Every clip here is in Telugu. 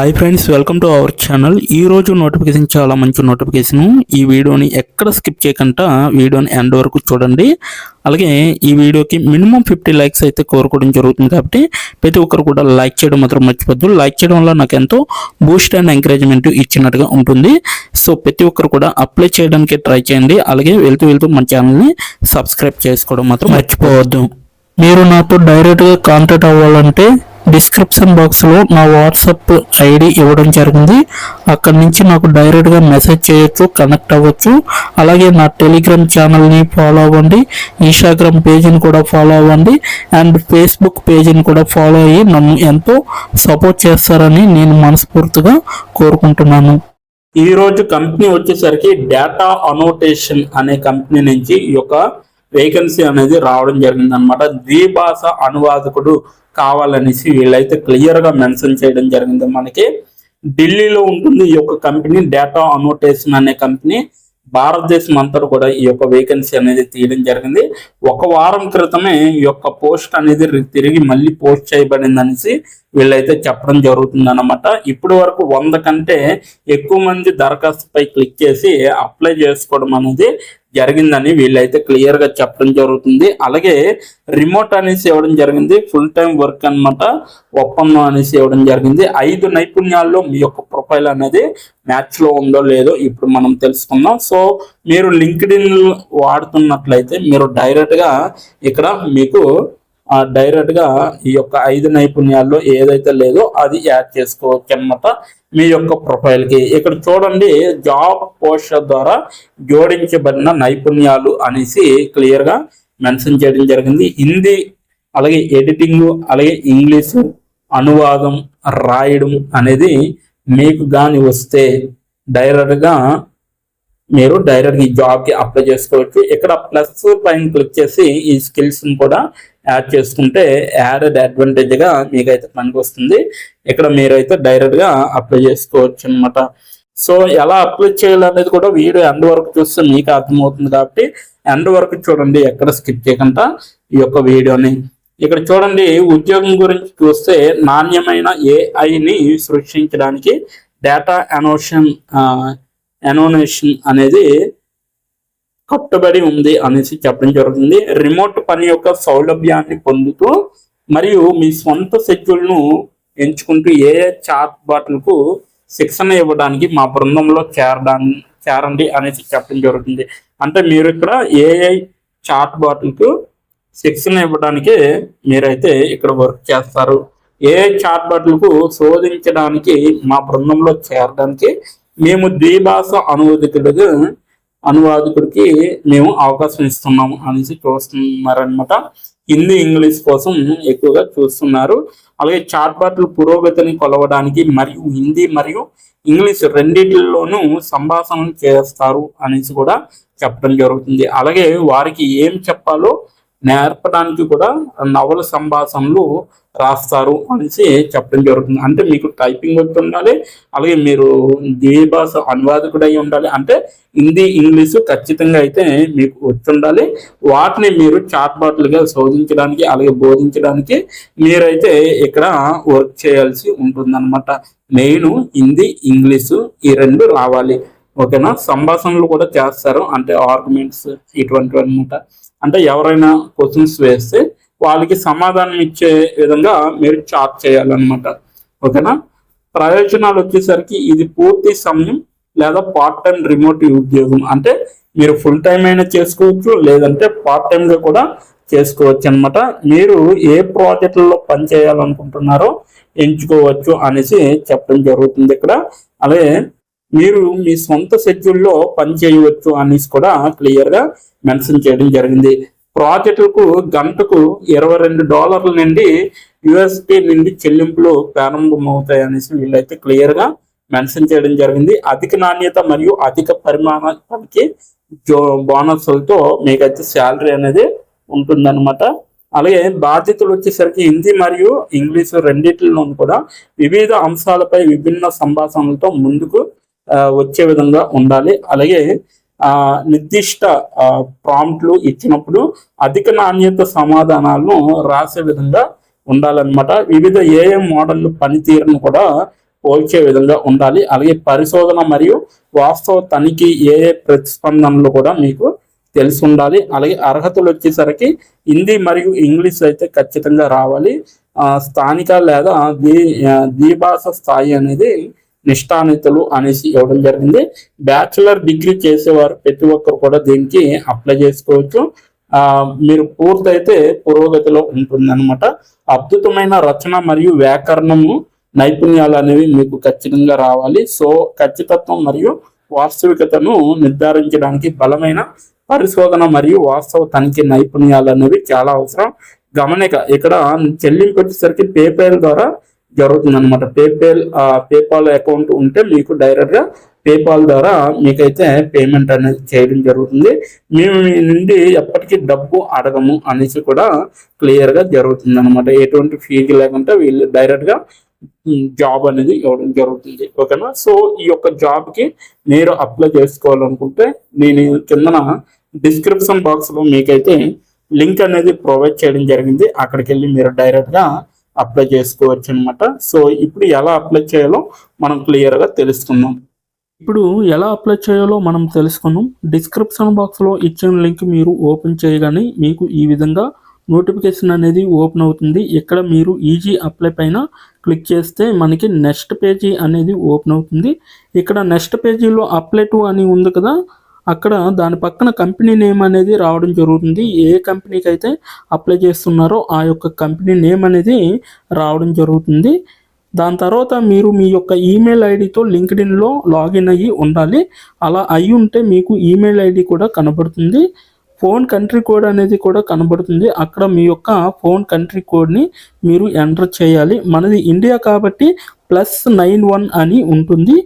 Hi friends, welcome to our channel. ఈ రోజు నోటిఫికేషన్ చాలా మంచి నోటిఫికేషన్. ఈ వీడియోని ఎక్కడ స్కిప్ చేయకుండా వీడియోని ఎండ్ వరకు చూడండి. అలాగే ఈ వీడియోకి మినిమం 50 లైక్స్ అయితే కోరుకోవడం జరుగుతుంది కాబట్టి ప్రతి ఒక్కరు కూడా లైక్ చేయడం మాత్రం మర్చిపోద్దు. లైక్ చేయడం వల్ల నాకు ఎంతో బూస్ట్ అండ్ ఎంకరేజ్మెంట్ ఇచ్చినట్టుగా ఉంటుంది. సో ప్రతి ఒక్కరు కూడా అప్లై చేయడానికి ట్రై చేయండి. అలాగే వెళ్తూ మన ఛానల్ని సబ్స్క్రైబ్ చేసుకోవడం మాత్రం మర్చిపోవద్దు. మీరు నాతో డైరెక్ట్గా కాంటాక్ట్ అవ్వాలంటే డిస్క్రిప్షన్ బాక్స్లో నా వాట్సాప్ ఐడి ఇవ్వడం జరిగింది. అక్కడి నుంచి నాకు డైరెక్ట్గా మెసేజ్ చేయొచ్చు, కనెక్ట్ అవ్వచ్చు. అలాగే నా టెలిగ్రామ్ ఛానల్ని ఫాలో అవ్వండి, ఇన్స్టాగ్రామ్ పేజీని కూడా ఫాలో అవ్వండి, అండ్ ఫేస్బుక్ పేజీని కూడా ఫాలో అయ్యి నన్ను ఎంతో సపోర్ట్ చేస్తారని నేను మనస్ఫూర్తిగా కోరుకుంటున్నాను. ఈరోజు కంపెనీ వచ్చేసరికి డేటా అనోటేషన్ అనే కంపెనీ నుంచి ఈ యొక్క వేకెన్సీ అనేది రావడం జరిగింది అనమాట. ద్విభాష అనువాదకుడు కావాలనేసి వీళ్ళైతే క్లియర్గా మెన్షన్ చేయడం జరిగింది. మనకి ఢిల్లీలో ఉంటుంది ఈ యొక్క కంపెనీ, డేటా అనోటేషన్ అనే కంపెనీ. భారతదేశం అంతా కూడా ఈ యొక్క వేకెన్సీ అనేది తీయడం జరిగింది. ఒక వారం క్రితమే ఈ యొక్క పోస్ట్ అనేది తిరిగి మళ్ళీ పోస్ట్ చేయబడింది అనేసి వీళ్ళైతే చెప్పడం జరుగుతుంది అన్నమాట. ఇప్పటి వరకు 100 కంటే ఎక్కువ మంది దరఖాస్తుపై క్లిక్ చేసి అప్లై చేసుకోవడం అనేది జరిగిందని వీళ్ళైతే క్లియర్ గా చెప్పడం జరుగుతుంది. అలాగే రిమోట్ అనేసి ఇవ్వడం జరిగింది, ఫుల్ టైం వర్క్ అనమాట, ఒప్పందం అనేసి ఇవ్వడం జరిగింది. 5 నైపుణ్యాల్లో మీ యొక్క ప్రొఫైల్ అనేది మ్యాచ్ లో ఉందో లేదో ఇప్పుడు మనం తెలుసుకుందాం. సో మీరు లింక్డ్ఇన్ వాడుతున్నట్లయితే మీరు డైరెక్ట్ గా ఇక్కడ మీకు డైరెక్ట్ గా ఈ యొక్క 5 నైపుణ్యాల్లో ఏదైతే లేదో అది యాడ్ చేసుకోవచ్చు అనమాట మీ యొక్క ప్రొఫైల్ కి. ఇక్కడ చూడండి, జాబ్ పోస్టర్ ద్వారా జోడించబడిన నైపుణ్యాలు అనేసి క్లియర్ గా మెన్షన్ చేయడం జరిగింది. హిందీ, అలాగే ఎడిటింగ్, అలాగే ఇంగ్లీషు అనువాదం రాయడం అనేది మీకు కానీ వస్తే డైరెక్ట్గా మీరు డైరెక్ట్గా ఈ జాబ్కి అప్లై చేసుకోవచ్చు. ఇక్కడ ప్లస్ పైన క్లిక్ చేసి ఈ స్కిల్స్ని కూడా యాడ్ చేసుకుంటే యాడెడ్ అడ్వాంటేజ్గా మీకైతే పనికి వస్తుంది. ఇక్కడ మీరైతే డైరెక్ట్గా అప్లై చేసుకోవచ్చు అనమాట. సో ఎలా అప్లై చేయాలనేది కూడా వీడియో ఎండ్ వరకు చూస్తే మీకు అర్థమవుతుంది కాబట్టి ఎండ్ వరకు చూడండి, ఎక్కడ స్కిప్ చేయకుండా ఈ యొక్క వీడియోని. ఇక్కడ చూడండి, ఉద్యోగం గురించి చూస్తే నాణ్యమైన ఏఐని సృష్టించడానికి డేటా అనోటేషన్ అనేది కట్టుబడి ఉంది అనేసి చెప్పడం జరుగుతుంది. రిమోట్ పని యొక్క సౌలభ్యాన్ని పొందుతూ మరియు మీ స్వంత షెడ్యూల్ను ఎంచుకుంటూ ఏఐ చాట్ బాట్లకు శిక్షణ ఇవ్వడానికి మా బృందంలో చేరండి అనేసి చెప్పడం జరుగుతుంది. అంటే మీరు ఇక్కడ ఏఐ చాట్ బాట్లకు శిక్షణ ఇవ్వడానికి మీరైతే ఇక్కడ వర్క్ చేస్తారు. ఏఐ చాట్ బాట్లకు శోధించడానికి మా బృందంలో చేరడానికి మేము ద్విభాష అనువాదకుడికి మేము అవకాశం ఇస్తున్నాము అనేసి చూస్తున్నారనమాట. హిందీ, ఇంగ్లీష్ కోసం ఎక్కువగా చూస్తున్నారు. అలాగే చాట్ బాట్లు పురోగతిని కొలవడానికి మరియు హిందీ మరియు ఇంగ్లీష్ రెండింటిలోనూ సంభాషణలు చేస్తారు అనేసి కూడా చెప్పడం జరుగుతుంది. అలాగే వారికి ఏం చెప్పాలో నేర్పడానికి కూడా నవల సంభాషణలు రాస్తారు అనేసి చెప్పడం జరుగుతుంది. అంటే మీకు టైపింగ్ వచ్చి ఉండాలి, అలాగే మీరు ద్విభాష అనువాదకుడు అయి ఉండాలి. అంటే హిందీ, ఇంగ్లీషు ఖచ్చితంగా అయితే మీకు వచ్చి ఉండాలి. వాటిని మీరు చాట్ బాట్లుగా శోధించడానికి అలాగే బోధించడానికి మీరైతే ఇక్కడ వర్క్ చేయాల్సి ఉంటుంది అనమాట. మెయిన్ హిందీ, ఇంగ్లీషు ఈ 2 రావాలి. ఓకేనా. సంభాషణలు కూడా చేస్తారు, అంటే ఆర్గ్యుమెంట్స్ ఇటువంటివి అనమాట. అంటే ఎవరైనా క్వశ్చన్స్ వేస్తే వాళ్ళకి సమాధానం ఇచ్చే విధంగా మీరు చాట్ చేయాలన్నమాట. ఓకేనా. ప్రయోజనాలు వచ్చేసరికి ఇది పూర్తి సమయం లేదా పార్ట్ టైం రిమోట్ ఉద్యోగం. అంటే మీరు ఫుల్ టైం అయినా చేసుకోవచ్చు, లేదంటే పార్ట్ టైంగా కూడా చేసుకోవచ్చు అనమాట. మీరు ఏ ప్రాజెక్టులలో పనిచేయాలనుకుంటున్నారో ఎంచుకోవచ్చు అనేసి చెప్పడం జరుగుతుంది ఇక్కడ. అలాగే మీరు మీ సొంత షెడ్యూల్లో పని చేయవచ్చు అనేసి కూడా క్లియర్గా మెన్షన్ చేయడం జరిగింది. ప్రాజెక్టులకు గంటకు $22 నుండి USD నుండి చెల్లింపులు ప్రారంభమవుతాయి అనేసి వీళ్ళైతే క్లియర్గా మెన్షన్ చేయడం జరిగింది. అధిక నాణ్యత మరియు అధిక పరిమాణానికి బోనస్లతో మీకైతే శాలరీ అనేది ఉంటుందన్నమాట. అలాగే బాధ్యతలు వచ్చేసరికి హిందీ మరియు ఇంగ్లీషు రెండింటిలోనూ కూడా వివిధ అంశాలపై విభిన్న సంభాషణలతో ముందుకు వచ్చే విధంగా ఉండాలి. అలాగే నిర్దిష్ట ప్రాంప్ట్లు ఇచ్చినప్పుడు అధిక నాణ్యత సమాధానాలను రాసే విధంగా ఉండాలన్నమాట. వివిధ ఏఐ మోడళ్లు పనితీరును కూడా పోల్చే విధంగా ఉండాలి. అలాగే పరిశోధన మరియు వాస్తవ తనిఖీ ఏ ప్రతిస్పందనలు కూడా మీకు తెలిసి ఉండాలి. అలాగే అర్హతలు వచ్చేసరికి హిందీ మరియు ఇంగ్లీష్ అయితే ఖచ్చితంగా రావాలి. స్థానిక లేదా ద్విభాష స్థాయి అనేది నిష్ఠానితులు అనేసి ఇవ్వడం జరిగింది. బ్యాచిలర్ డిగ్రీ చేసేవారు ప్రతి ఒక్కరు కూడా దీనికి అప్లై చేసుకోవచ్చు. మీరు పూర్తయితే పురోగతిలో ఉంటుంది అనమాట. అద్భుతమైన రచన మరియు వ్యాకరణము నైపుణ్యాలు అనేవి మీకు ఖచ్చితంగా రావాలి. సో ఖచ్చితత్వం మరియు వాస్తవికతను నిర్ధారించడానికి బలమైన పరిశోధన మరియు వాస్తవ తనిఖీ నైపుణ్యాలు అనేవి చాలా అవసరం. గమనిక ఇక్కడ చెల్లింపు వచ్చేసరికి పేపాల్ ద్వారా జరుగుతుంది అనమాట. పేపాల్ అకౌంట్ ఉంటే మీకు డైరెక్ట్ గా పేపాల్ ద్వారా మీకైతే పేమెంట్ అనేది చేయడం జరుగుతుంది. మేము మీ నుండి ఎప్పటికీ డబ్బు అడగము అనేసి కూడా క్లియర్ గా జరుగుతుంది అనమాట. ఎటువంటి ఫీజు లేకుండా వీళ్ళు డైరెక్ట్ గా జాబ్ అనేది ఇవ్వడం జరుగుతుంది. ఓకేనా. సో ఈ యొక్క జాబ్ కి మీరు అప్లై చేసుకోవాలనుకుంటే నేను కిందన డిస్క్రిప్షన్ బాక్స్ లో మీకైతే లింక్ అనేది ప్రొవైడ్ చేయడం జరిగింది. అక్కడికి వెళ్ళి మీరు డైరెక్ట్ గా అప్లై చేసుకోవచ్చు అనమాట. సో ఇప్పుడు ఎలా అప్లై చేయాలో మనం క్లియర్ గా తెలుసుకుందాం. ఇప్పుడు ఎలా అప్లై చేయాలో మనం తెలుసుకుందాం. డిస్క్రిప్షన్ బాక్స్లో ఇచ్చిన లింక్ మీరు ఓపెన్ చేయగానే మీకు ఈ విధంగా నోటిఫికేషన్ అనేది ఓపెన్ అవుతుంది. ఇక్కడ మీరు ఈజీ అప్లై పైన క్లిక్ చేస్తే మనకి నెక్స్ట్ పేజీ అనేది ఓపెన్ అవుతుంది. ఇక్కడ నెక్స్ట్ పేజీలో అప్లై టు అని ఉంది కదా, అక్కడ దాని పక్కన కంపెనీ నేమ్ అనేది రావడం జరుగుతుంది. ఏ కంపెనీకి అయితే అప్లై చేస్తున్నారో ఆ యొక్క కంపెనీ నేమ్ అనేది రావడం జరుగుతుంది. దాని తర్వాత మీరు మీ యొక్క ఈమెయిల్ ఐడితో లింక్డ్ఇన్లో లాగిన్ అయ్యి ఉండాలి. అలా అయ్యి ఉంటే మీకు ఈమెయిల్ ఐడి కూడా కనబడుతుంది. ఫోన్ కంట్రీ కోడ్ అనేది కూడా కనబడుతుంది. అక్కడ మీ యొక్క ఫోన్ కంట్రీ కోడ్ని మీరు ఎంటర్ చేయాలి. మనది ఇండియా కాబట్టి +91 అని ఉంటుంది.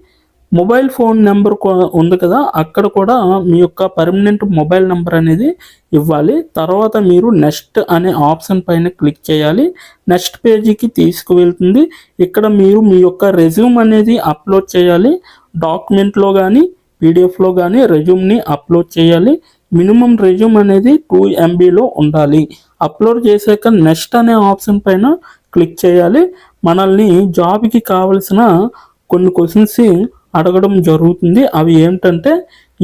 మొబైల్ ఫోన్ నెంబర్ ఉంది కదా, అక్కడ కూడా మీ యొక్క పర్మనెంట్ మొబైల్ నెంబర్ అనేది ఇవ్వాలి. తర్వాత మీరు నెక్స్ట్ అనే ఆప్షన్ పైన క్లిక్ చేయాలి. నెక్స్ట్ పేజీకి తీసుకువెళ్తుంది. ఇక్కడ మీరు మీ యొక్క రెజ్యూమ్ అనేది అప్లోడ్ చేయాలి. డాక్యుమెంట్లో కానీ పీడిఎఫ్లో కానీ రెజ్యూమ్ని అప్లోడ్ చేయాలి. మినిమం రెజ్యూమ్ అనేది 2 MBలో ఉండాలి. అప్లోడ్ చేశాక నెక్స్ట్ అనే ఆప్షన్ పైన క్లిక్ చేయాలి. మనల్ని జాబ్కి కావలసిన కొన్ని క్వశ్చన్స్ అడగడం జరుగుతుంది. అవి ఏంటంటే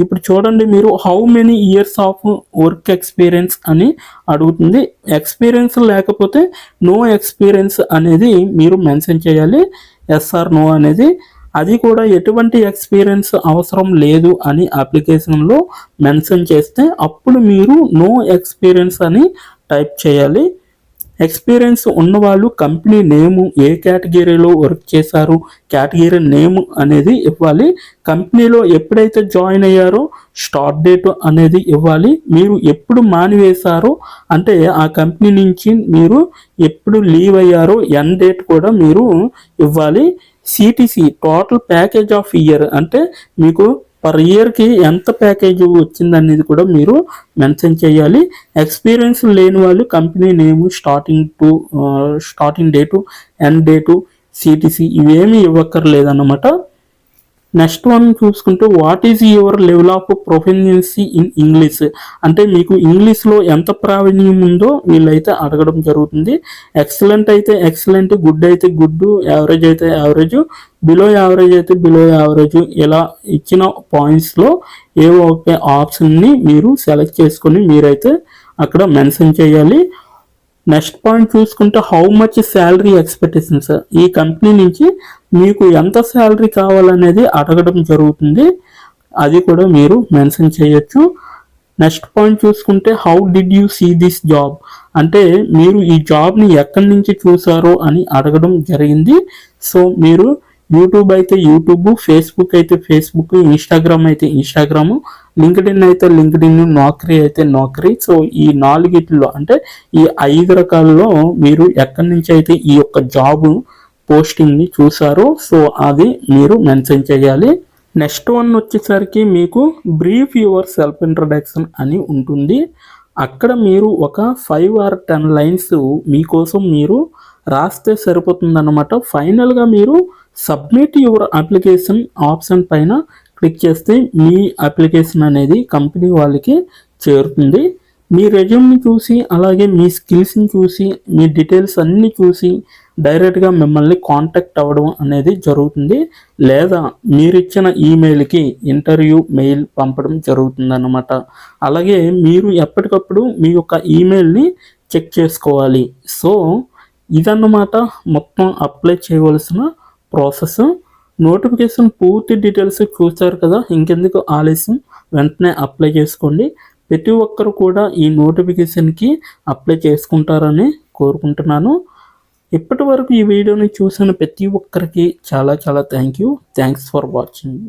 ఇప్పుడు చూడండి, మీరు how many years of work experience అని అడుగుతుంది. ఎక్స్పీరియన్స్ లేకపోతే నో ఎక్స్పీరియన్స్ అనేది మీరు మెన్షన్ చేయాలి. ఎస్ ఆర్ నో అనేది. అది కూడా ఎటువంటి ఎక్స్పీరియన్స్ అవసరం లేదు అని అప్లికేషన్లో మెన్షన్ చేస్తే అప్పుడు మీరు నో ఎక్స్పీరియన్స్ అని టైప్ చేయాలి. ఎక్స్పీరియన్స్ ఉన్నవాళ్ళు కంపెనీ నేము, ఏ కేటగిరీలో వర్క్ చేశారు, కేటగిరీ నేమ్ అనేది ఇవ్వాలి. కంపెనీలో ఎప్పుడైతే జాయిన్ అయ్యారో స్టార్ట్ డేట్ అనేది ఇవ్వాలి. మీరు ఎప్పుడు మానివేశారో అంటే ఆ కంపెనీ నుంచి మీరు ఎప్పుడు లీవ్ అయ్యారో ఎండ్ డేట్ కూడా మీరు ఇవ్వాలి. CTC total package of year అంటే మీకు పర్ ఇయర్కి ఎంత ప్యాకేజ్ వచ్చిందనేది కూడా మీరు మెన్షన్ చేయాలి. ఎక్స్పీరియన్స్ లేని వాళ్ళు company name, starting date, end date, CTC ఇవేమీ ఇవ్వక్కర్లేదన్నమాట. నెక్స్ట్ వన్ చూసుకుంటే what is your level of proficiency in English అంటే మీకు ఇంగ్లీష్లో ఎంత ప్రావీణ్యం ఉందో వీళ్ళైతే అడగడం జరుగుతుంది. ఎక్సలెంట్ అయితే ఎక్సలెంట్, గుడ్ అయితే గుడ్, యావరేజ్ అయితే యావరేజ్, బిలో యావరేజ్ అయితే బిలో యావరేజ్, ఇలా ఇచ్చిన పాయింట్స్లో ఏవో ఒక ఆప్షన్ని మీరు సెలెక్ట్ చేసుకొని మీరైతే అక్కడ మెన్షన్ చేయాలి. నెక్స్ట్ పాయింట్ చూసుకుంటే హౌ మచ్ శాలరీ ఎక్స్పెక్టేషన్స్, ఈ కంపెనీ నుంచి మీకు ఎంత శాలరీ కావాలనేది అడగడం జరుగుతుంది. అది కూడా మీరు మెన్షన్ చేయొచ్చు. నెక్స్ట్ పాయింట్ చూసుకుంటే how did you see this job అంటే మీరు ఈ జాబ్ని ఎక్కడి నుంచి చూసారో అని అడగడం జరిగింది. సో మీరు యూట్యూబ్ అయితే యూట్యూబ్, ఫేస్బుక్ అయితే ఫేస్బుక్, ఇన్స్టాగ్రామ్ అయితే ఇన్స్టాగ్రామ్, లింక్డ్ఇన్ అయితే లింక్డ్ఇన్, నౌకరీ అయితే నౌకరీ. సో ఈ 4 అంటే ఈ 5 రకాలలో మీరు ఎక్కడి నుంచి అయితే ఈ యొక్క జాబ్ పోస్టింగ్ని చూసారో సో అది మీరు మెన్షన్ చేయాలి. నెక్స్ట్ వన్ వచ్చేసరికి మీకు బ్రీఫ్ యువర్ సెల్ఫ్ ఇంట్రడక్షన్ అని ఉంటుంది. అక్కడ మీరు ఒక 5 or 10 లైన్స్ మీకోసం మీరు రాస్తే సరిపోతుందన్నమాట. ఫైనల్గా మీరు సబ్మిట్ యువర్ అప్లికేషన్ ఆప్షన్ పైన క్లిక్ చేస్తే మీ అప్లికేషన్ అనేది కంపెనీ వాళ్ళకి చేరుతుంది. మీ రెజ్యూమ్ని చూసి అలాగే మీ స్కిల్స్ని చూసి మీ డీటెయిల్స్ అన్నీ చూసి డైరెక్ట్గా మిమ్మల్ని కాంటాక్ట్ అవ్వడం అనేది జరుగుతుంది, లేదా మీరు ఇచ్చిన ఈమెయిల్కి ఇంటర్వ్యూ మెయిల్ పంపడం జరుగుతుంది అన్నమాట. అలాగే మీరు ఎప్పటికప్పుడు మీ యొక్క ఈమెయిల్ని చెక్ చేసుకోవాలి. సో ఇదన్నమాట మొత్తం అప్లై చేయవలసిన ప్రాసెస్. నోటిఫికేషన్ పూర్తి డీటెయిల్స్ చూస్తారు కదా, ఇంకెందుకు ఆలస్యం, వెంటనే అప్లై చేసుకోండి. ప్రతి ఒక్కరు కూడా ఈ నోటిఫికేషన్కి అప్లై చేసుకుంటారని కోరుకుంటున్నాను. ఇప్పటి వరకు ఈ వీడియోని చూసిన ప్రతి ఒక్కరికి చాలా చాలా థ్యాంక్స్ ఫర్ వాచింగ్.